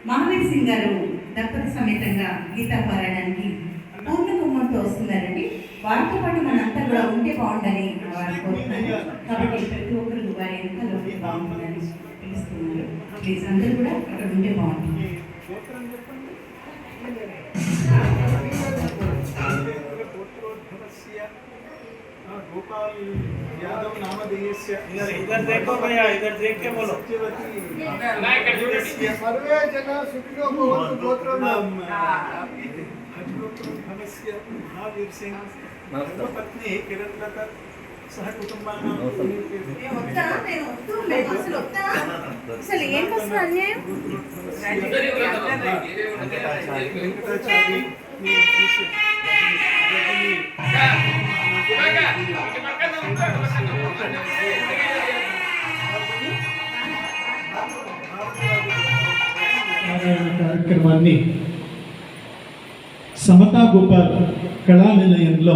మహావీర్ సింగ్ గారు దంపతి సమేతంగా గీతా పారాయణానికి పూర్ణ కుంభంతో వస్తున్నారండి. వారితో పాటు మనంతా కూడా ఉంటే బాగుందని వారు కోరుతున్నారు. కాబట్టి ప్రతి ఒక్కరు వారి ఎంత ఉంటే బాగుంటుందని తెలుస్తున్నారు. ప్లీజ్ అందరూ కూడా అక్కడ ఉంటే బాగుంటుంది. गोपाल यादव नामधेयस्य इधर देखो भैया, इधर देख के बोलो। सर्वे जना सुखिनो भवन्तु गोत्रं भवस्य महावीर सिंह पत्नी किरणलता सह कुटुंबानां అసలు ఏంటి అసలు అన్యాయం? కార్యక్రమాన్ని సమతా గోపాల్ కళా నిలయంలో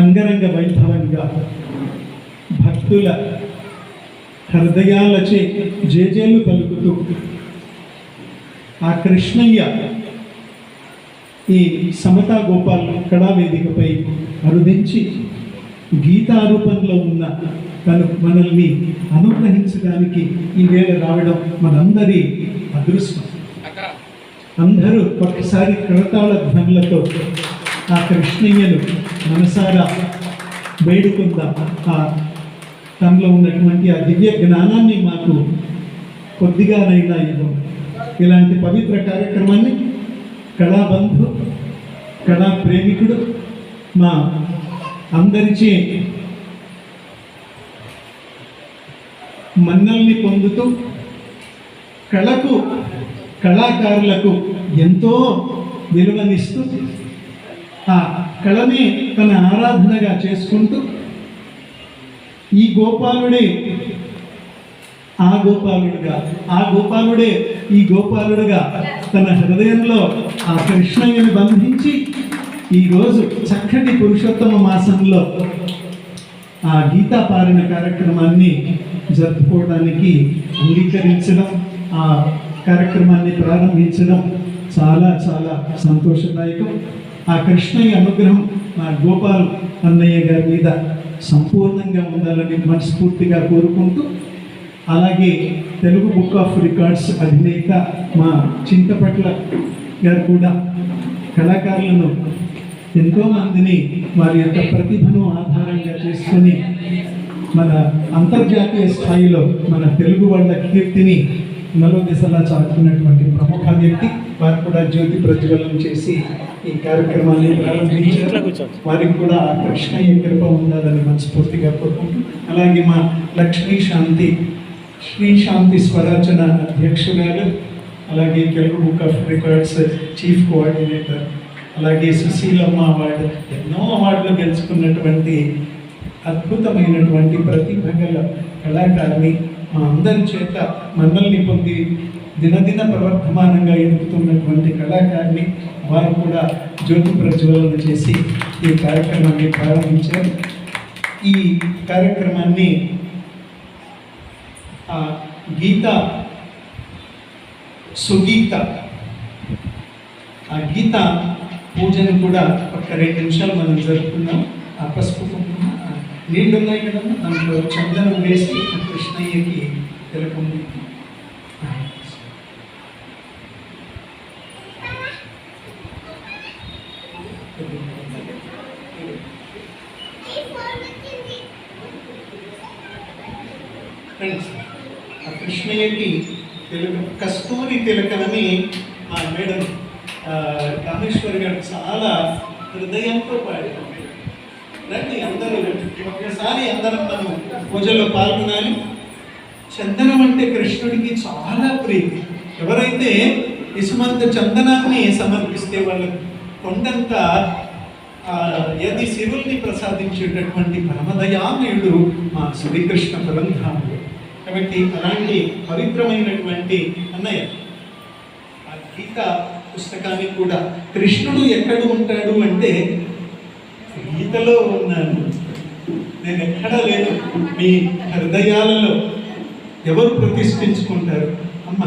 అంగరంగ వైభవంగా భక్తుల హృదయాలచే జేజేలు పలుకుతూ ఆ కృష్ణయ్య ఈ సమతా గోపాల్ కళావేదికపై అరుదించి గీతారూపంలో ఉన్న తను మనల్ని అనుగ్రహించడానికి ఈవేళ రావడం మనందరి అదృష్టం. అందరూ ఒక్కసారి కరతాళ ధ్వనులతో ఆ కృష్ణయ్యను మనసారా వేడుకుందాం. ఆ తనలో ఉన్నటువంటి ఆ దివ్య జ్ఞానాన్ని మాకు కొద్దిగానైనా ఇవ్వం. ఇలాంటి పవిత్ర కార్యక్రమాన్ని కళాబంధు కళా ప్రేమికుడు మా అందరిచే మన్నల్ని పొందుతూ కళకు కళాకారులకు ఎంతో విలువనిస్తూ ఆ కళని తన ఆరాధనగా చేసుకుంటూ ఈ గోపాలుడే ఆ గోపాలుడుగా, ఆ గోపాలుడే ఈ గోపాలుడుగా తన హృదయంలో ఆ కృష్ణయ్యను బంధించి ఈరోజు చక్కటి పురుషోత్తమ మాసంలో ఆ గీతా పారాయణ కార్యక్రమాన్ని జరుపుకోవడానికి అంగీకరించడం, ఆ కార్యక్రమాన్ని ప్రారంభించడం చాలా చాలా సంతోషదాయకం. ఆ కృష్ణయ్య అనుగ్రహం మా గోపాల్ అన్నయ్య గారి మీద సంపూర్ణంగా ఉండాలని మనస్ఫూర్తిగా కోరుకుంటూ, అలాగే తెలుగు బుక్ ఆఫ్ రికార్డ్స్ అధినేత మా చింతపట్ల గారు కూడా కళాకారులను ఎంతోమందిని వారి యొక్క ప్రతిభను ఆధారంగా చేసుకొని మన అంతర్జాతీయ స్థాయిలో మన తెలుగు వాళ్ళ కీర్తిని నలుదిశలా చాటుకున్నటువంటి ప్రముఖ వ్యక్తి. వారు కూడా జ్యోతి ప్రజ్వలనం చేసి ఈ కార్యక్రమాన్ని ప్రారంభించారు. వారికి కూడా ఆ కృష్ణయ్య కృప ఉండాలని మనస్ఫూర్తిగా కోరుకుంటూ, అలాగే మా లక్ష్మీ శాంతి శ్రీ శాంతి స్వరాచన అధ్యక్షురాలు, అలాగే Telugu book of records chief coordinator, అలాగే సుశీలమ్మ అవార్డు, ఎన్నో అవార్డులు గెలుచుకున్నటువంటి అద్భుతమైనటువంటి ప్రతిభ గల కళాకారిణి, మా అందరి చేత మన్నల్ని పొంది దినదిన ప్రవర్ధమానంగా ఎదుగుతున్నటువంటి కళాకారిణి. వారు కూడా జ్యోతి ప్రజ్వలన చేసి ఈ కార్యక్రమాన్ని ప్రారంభించారు. ఈ కార్యక్రమాన్ని గీత సుగీత ఆ గీత పూజను కూడా ఒక 2 నిమిషాలు మనం జరుపుకుందాం. ఆ పసుపు కుంకుమ నీళ్ళు ఉన్నాయి కదా, దాంట్లో చందనం వేసి కృష్ణయ్యకి తిలకం ఆ కృష్ణయ్యకి తిలకం, కస్తూరి తిలకమని మా మేడం కామేశ్వరి గారు చాలా హృదయంతో పాడారు. రండి అందరూ ఒక్కసారి అందరం మనం పూజలో పాల్గొనాలి. చందనం అంటే కృష్ణుడికి చాలా ప్రీతి. ఎవరైతే ఇసుమంత చందనాన్ని సమర్పిస్తే వాళ్ళకు కొండంత యది శివుల్ని ప్రసాదించేటటువంటి పరమదయామయుడు మా శ్రీకృష్ణ పరంధాముడు. కాబట్టి అలాంటి పవిత్రమైనటువంటి అన్నయ్య ఆ గీత పుస్తకాన్ని కూడా కృష్ణుడు ఎక్కడ ఉంటాడు అంటే గీతలో ఉన్నాను, నేను ఎక్కడా లేను, మీ హృదయాలలో ఎవరు ప్రతిష్ఠించుకుంటారు? అమ్మ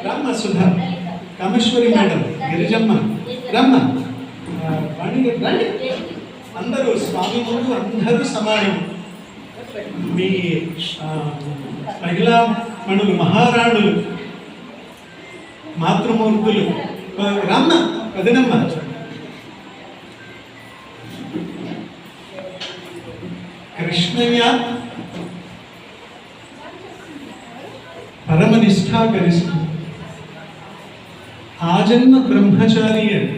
రామ్మ, సుధా, కామేశ్వరి మేడం, గిరిజమ్మ, రమ్మ, వాణి రండి. అందరూ స్వామి ముందు అందరూ సమానం. మీ మహిళా మణులు, మహారాణులు, మాతృమూర్తులు, రామ్మ, వదినమ్మ, కృష్ణయ్య పరమనిష్ఠా గరిష్ఠ ఆజన్మ బ్రహ్మచారి అని